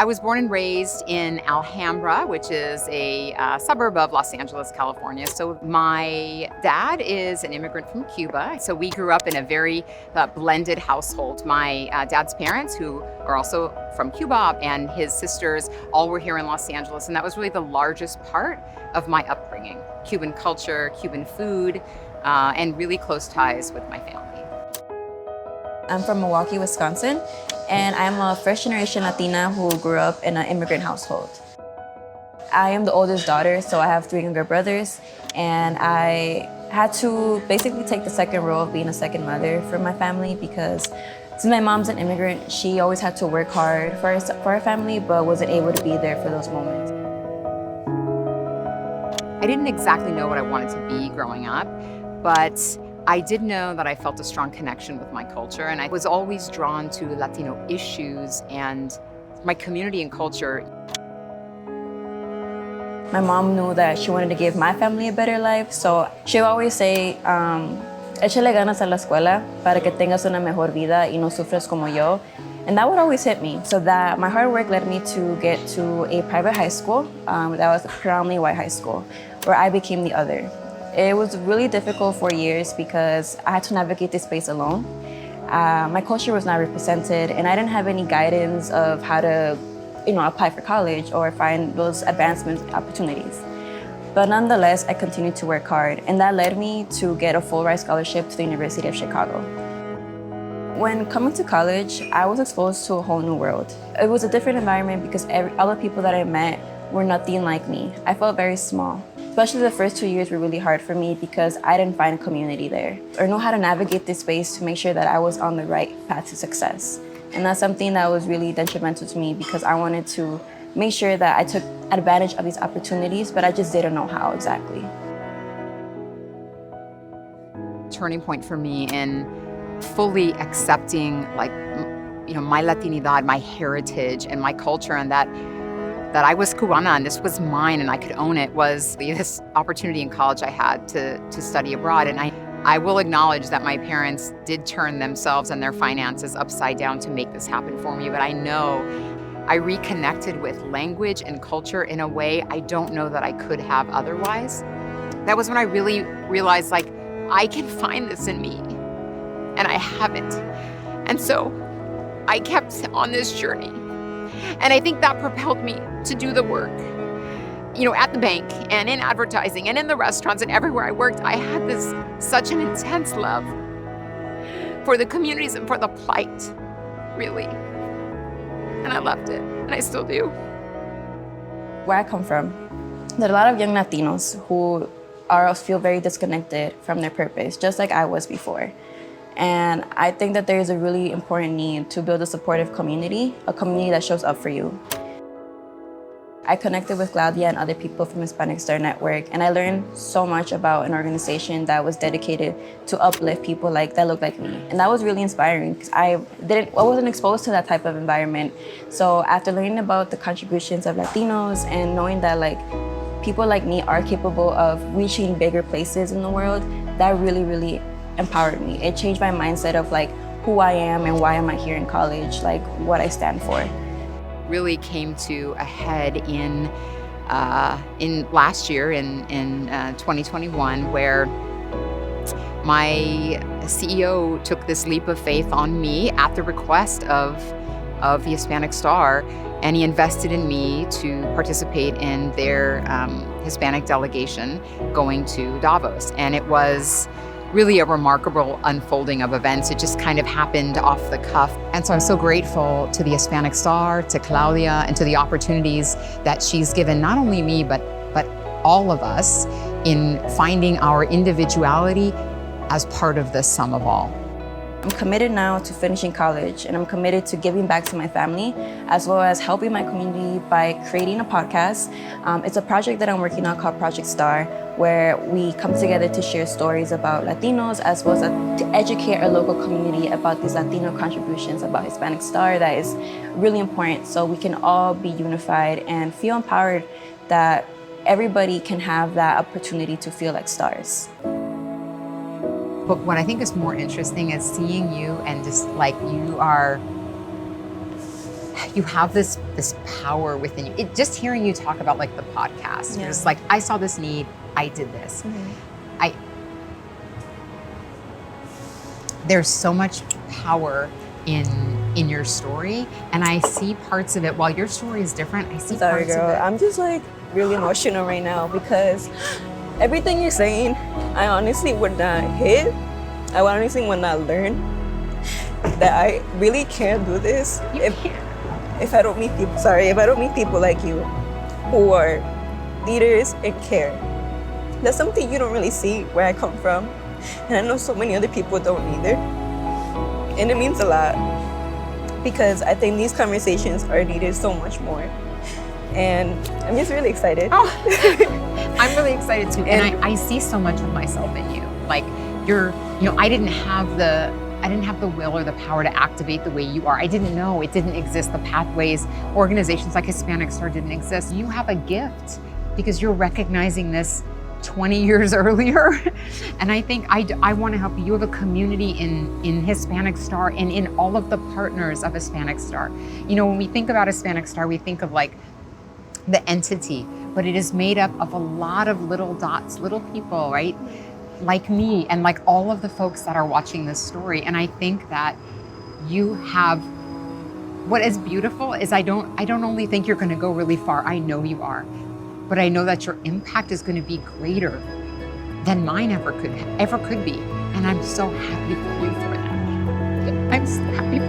I was born and raised in Alhambra, which is a suburb of Los Angeles, California. So my dad is an immigrant from Cuba. So we grew up in a very blended household. My dad's parents, who are also from Cuba, and his sisters all were here in Los Angeles. And that was really the largest part of my upbringing. Cuban culture, Cuban food, and really close ties with my family. I'm from Milwaukee, Wisconsin, and I'm a first-generation Latina who grew up in an immigrant household. I am the oldest daughter, so I have 3 younger brothers, and I had to basically take the second role of being a second mother for my family because since my mom's an immigrant, she always had to work hard for our family, but wasn't able to be there for those moments. I didn't exactly know what I wanted to be growing up, but I did know that I felt a strong connection with my culture, and I was always drawn to Latino issues and my community and culture. My mom knew that she wanted to give my family a better life, so she would always say, échale ganas a la escuela para que tengas una mejor vida y no sufras como yo. And that would always hit me. So that my hard work led me to get to a private high school that was a predominantly white high school, where I became the other. It was really difficult for years because I had to navigate this space alone. My culture was not represented, and I didn't have any guidance of how to, apply for college or find those advancement opportunities. But nonetheless, I continued to work hard, and that led me to get a full-ride scholarship to the University of Chicago. When coming to college, I was exposed to a whole new world. It was a different environment because all the people that I met were nothing like me. I felt very small. Especially the first 2 years were really hard for me because I didn't find a community there or know how to navigate this space to make sure that I was on the right path to success. And that's something that was really detrimental to me because I wanted to make sure that I took advantage of these opportunities, but I just didn't know how exactly. Turning point for me in fully accepting my Latinidad, my heritage and my culture, and that I was Cubana and this was mine and I could own it, was this opportunity in college I had to study abroad. And I will acknowledge that my parents did turn themselves and their finances upside down to make this happen for me. But I know I reconnected with language and culture in a way I don't know that I could have otherwise. That was when I really realized, I can find this in me, and I haven't. And so I kept on this journey. And I think that propelled me to do the work. At the bank and in advertising and in the restaurants and everywhere I worked, I had such an intense love for the communities and for the plight, really. And I loved it, and I still do. Where I come from, there are a lot of young Latinos who feel very disconnected from their purpose, just like I was before. And I think that there is a really important need to build a supportive community, a community that shows up for you. I connected with Claudia and other people from Hispanic Star Network, and I learned so much about an organization that was dedicated to uplift people that look like me. And that was really inspiring because I wasn't exposed to that type of environment. So after learning about the contributions of Latinos and knowing that people like me are capable of reaching bigger places in the world, that really, really empowered me. It changed my mindset of who I am and why am I here in college, what I stand for. Really came to a head in last year in 2021, where my CEO took this leap of faith on me at the request of the Hispanic Star, and he invested in me to participate in their Hispanic delegation going to Davos. And it was really a remarkable unfolding of events. It just kind of happened off the cuff. And so I'm so grateful to the Hispanic Star, to Claudia, and to the opportunities that she's given not only me, but all of us in finding our individuality as part of the sum of all. I'm committed now to finishing college, and I'm committed to giving back to my family, as well as helping my community by creating a podcast. It's a project that I'm working on called Project Star, where we come together to share stories about Latinos, as well as to educate our local community about these Latino contributions, about Hispanic Star. That is really important, so we can all be unified and feel empowered that everybody can have that opportunity to feel like stars. But what I think is more interesting is seeing you and just you are you have this power within you. Just hearing you talk about like the podcast, you're just like, I saw this need, I did this. There's so much power in your story, and I see parts of it. While your story is different, I see Sorry, parts girl. of it. I'm just like really emotional right now because everything you're saying, I honestly would not hit. I honestly would not learn that I really can't do this if I don't meet people. Sorry, if I don't meet people like you who are leaders and care. That's something you don't really see where I come from, and I know so many other people don't either. And it means a lot because I think these conversations are needed so much more. And I'm just really excited. Oh, I'm really excited too. And I see so much of myself in you. Like I didn't have the will or the power to activate the way you are. I didn't know, it didn't exist. The pathways, organizations like Hispanic Star didn't exist. You have a gift because you're recognizing this 20 years earlier. And I think I want to help you. You have a community in Hispanic Star and in all of the partners of Hispanic Star. When we think about Hispanic Star, we think of like the entity, but it is made up of a lot of little dots, little people, right? Like me and like all of the folks that are watching this story. And I think that you have, what is beautiful is I don't only think you're going to go really far. I know you are. But I know that your impact is going to be greater than mine ever could be. And I'm so happy for you for that. I'm so happy for